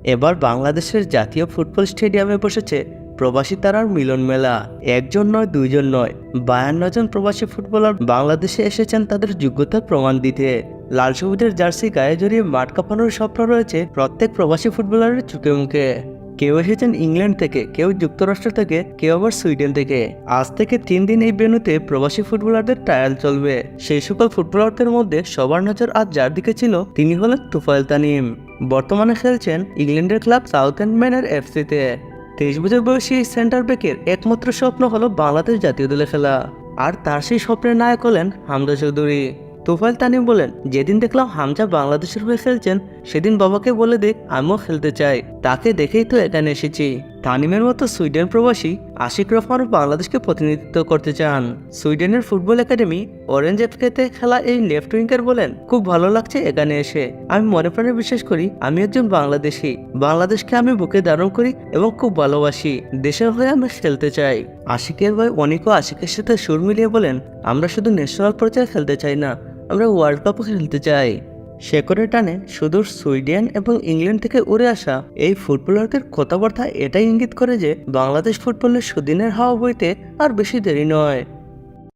এবার বাংলাদেশের জাতীয় ফুটবল স্টেডিয়ামে বসেছে প্রবাসী তারার মিলন মেলা। একজন নয়, দুইজন নয়, 52 জন প্রবাসী ফুটবলার বাংলাদেশে এসেছেন তাদের যোগ্যতার প্রমাণ দিতে। লাল সবুজের জার্সি গায়ে জড়িয়ে মাঠ কাঁপানোর স্বপ্ন রয়েছে প্রত্যেক প্রবাসী ফুটবলারের চোখে মুখে। কেউ এসেছেন ইংল্যান্ড থেকে, কেউ যুক্তরাষ্ট্র থেকে, কেউ আবার সুইডেন থেকে। আজ থেকে 3 দিন এই ভেন্যুতে প্রবাসী ফুটবলারদের ট্রায়াল চলবে। সেই সকল ফুটবলারদের মধ্যে সবার নজর আজ যার দিকে ছিল তিনি হলেন তুফাইল তানিম। বর্তমানে খেলছেন ইংল্যান্ডের ক্লাব সাউথহ্যাম্পটনের এফসিতে। 23 বছর বয়সী এই সেন্টার ব্যাকের একমাত্র স্বপ্ন হলো বাংলাদেশ জাতীয় দলে খেলা, আর তার সেই স্বপ্নের নায়ক হলেন হামজা চৌধুরী। তুফাইল তানিম বলেন, যেদিন দেখলাম হামজা বাংলাদেশের হয়ে খেলছেন সেদিন বাবাকে বলে দেখ আমিও খেলতে চাই, তাকে দেখেই তো এখানে এসেছি। তানিমের মতো সুইডেন প্রবাসী আশিক রহমানও বাংলাদেশকে প্রতিনিধিত্ব করতে চান। সুইডেনের ফুটবল একাডেমি অরেঞ্জ এফকেতে খেলা এই লেফট উইঙ্গার বলেন, খুব ভালো লাগছে এখানে এসে। আমি মনে প্রাণে বিশ্বাস করি আমি একজন বাংলাদেশি। বাংলাদেশকে আমি বুকে ধারণ করি এবং খুব ভালোবাসি। দেশের হয়ে আমি খেলতে চাই। আশিকের ভাই অনিকও আশিকের সাথে সুর মিলিয়ে বলেন, আমরা শুধু ন্যাশনাল পর্যায়ে খেলতে চাই না, আমরা ওয়ার্ল্ড কাপও খেলতে চাই। শেকড়ের টানে সুদূর সুইডেন এবং ইংল্যান্ড থেকে উড়ে আসা এই ফুটবলারদের কথাবার্তা এটাই ইঙ্গিত করে যে বাংলাদেশ ফুটবলের সুদিনের হাওয়া বইতে আর বেশি দেরি নয়।